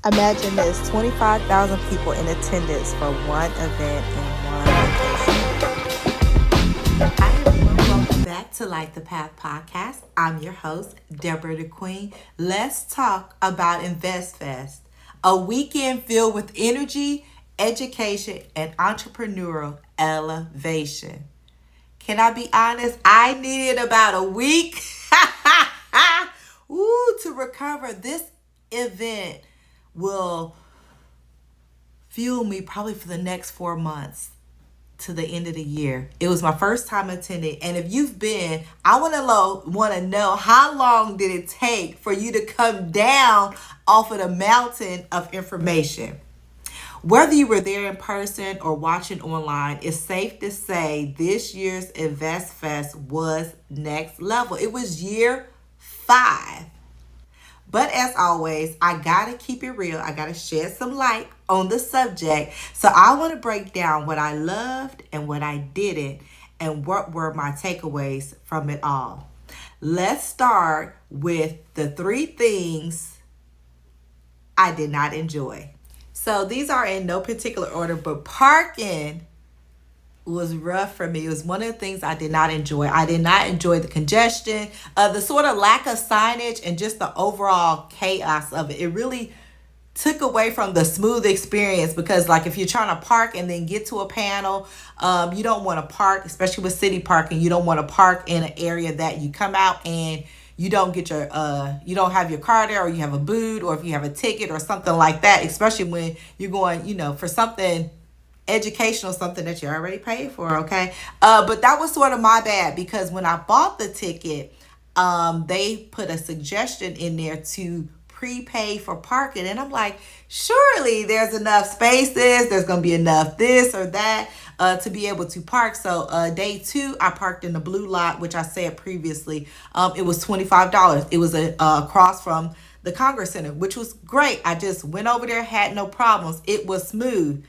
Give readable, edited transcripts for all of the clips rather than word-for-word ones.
Imagine this, 25,000 people in attendance for one event in one location. Hi everyone, welcome back to Light the Path podcast. I'm your host, Deborah the Queen. Let's talk about InvestFest, a weekend filled with energy, education, and entrepreneurial elevation. Can I be honest? I needed about a week to recover. This event will fuel me probably for the next 4 months to the end of the year. It was my first time attending, and if you've been, I want to know how long did it take for you to come down off of the mountain of information. Whether you were there in person or watching online, it's safe to say this year's InvestFest was next level. It was year 5. But as always, I gotta keep it real. I gotta shed some light on the subject. So I want to break down what I loved and what I didn't, and what were my takeaways from it all. Let's start with the 3 things I did not enjoy. So these are in no particular order, but parking was rough for me. It was one of the things I did not enjoy. I did not enjoy the congestion, the sort of lack of signage, and just the overall chaos of it. It really took away from the smooth experience, because like if you're trying to park and then get to a panel, you don't want to park, especially with city parking, you don't want to park in an area that you come out and you don't get your you don't have your car there, or you have a boot, or if you have a ticket or something like that, especially when you're going, for something educational, something that you already paid for. Okay. But that was sort of my bad, because when I bought the ticket, they put a suggestion in there to prepay for parking, and I'm like, surely there's enough spaces, there's gonna be enough this or that to be able to park. So day 2, I parked in the blue lot, which I said previously. It was $25. It was across from the Congress Center, which was great. I just went over there, had no problems. It was smooth.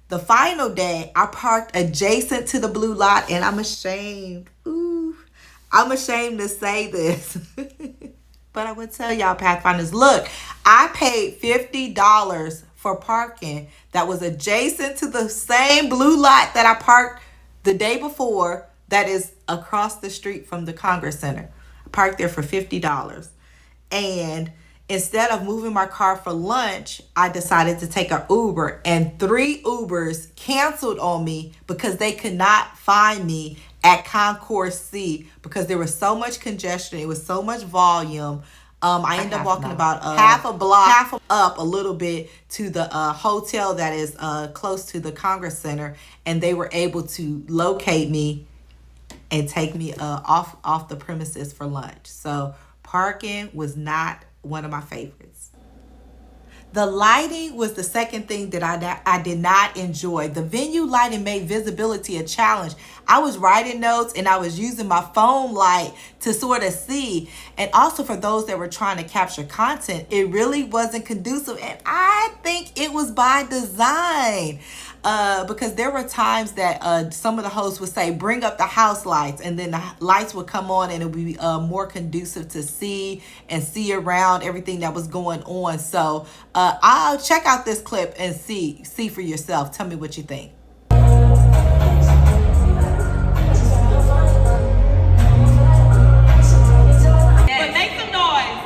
The final day, I parked adjacent to the blue lot, and I'm ashamed. I'm ashamed to say this. But I would tell y'all, Pathfinders, look, I paid $50 for parking that was adjacent to the same blue lot that I parked the day before, that is across the street from the Congress Center. I parked there for $50. And instead of moving my car for lunch, I decided to take an Uber, and 3 Ubers canceled on me because they could not find me at Concourse C, because there was so much congestion. It was so much volume. I ended up walking about half a block up a little bit to the hotel that is close to the Congress Center, and they were able to locate me and take me off the premises for lunch. So parking was not one of my favorites. The lighting was the second thing that I did not enjoy. The venue lighting made visibility a challenge. I was writing notes and I was using my phone light to sort of see. And also for those that were trying to capture content, it really wasn't conducive. And I think it was by design. Because there were times that some of the hosts would say, bring up the house lights, and then the lights would come on, and it would be more conducive to see around everything that was going on. So I'll check out this clip and see for yourself. Tell me what you think. But make some noise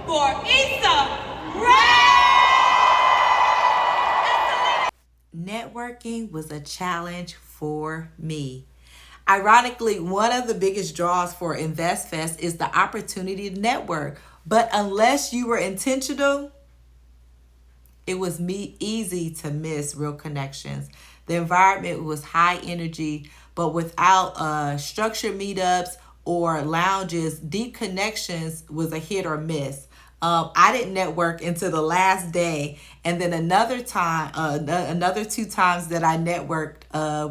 for Issa Rae! Networking was a challenge for me. Ironically, one of the biggest draws for InvestFest is the opportunity to network. But unless you were intentional, it was easy to miss real connections. The environment was high energy, but without structured meetups or lounges, deep connections was a hit or miss. I didn't network until the last day. And then another 2 times that I networked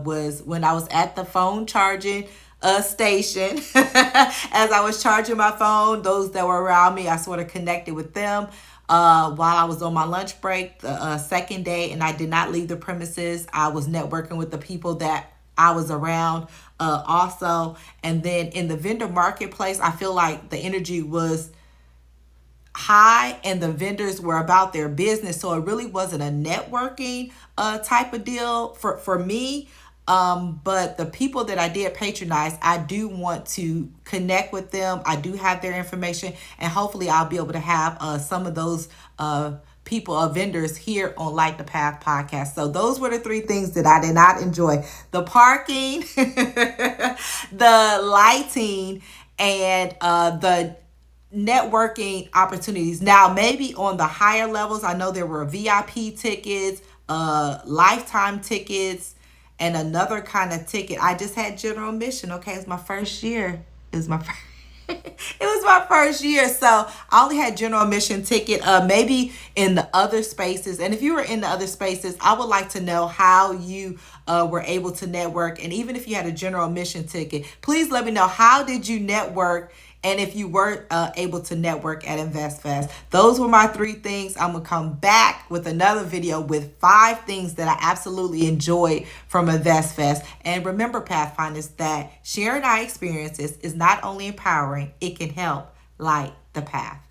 was when I was at the phone charging station. As I was charging my phone, those that were around me, I sort of connected with them while I was on my lunch break the second day, and I did not leave the premises. I was networking with the people that I was around also. And then in the vendor marketplace, I feel like the energy was high and the vendors were about their business. So it really wasn't a networking type of deal for me. But the people that I did patronize, I do want to connect with them. I do have their information, and hopefully I'll be able to have some of those people, vendors here on Light the Path podcast. So those were the three things that I did not enjoy: the parking, the lighting, and the networking opportunities. Now, maybe on the higher levels, I know there were VIP tickets, lifetime tickets, and another kind of ticket. I just had general admission. Okay, it's my first year. It was my first. It was my first year, so I only had general admission ticket. Maybe in the other spaces, and if you were in the other spaces, I would like to know how you were able to network. And even if you had a general admission ticket, please let me know, how did you network, and if you weren't able to network at InvestFest. Those were my three things. I'm going to come back with another video with 5 things that I absolutely enjoyed from InvestFest. And remember, Pathfinders, that sharing our experiences is not only empowering, it can help light the path.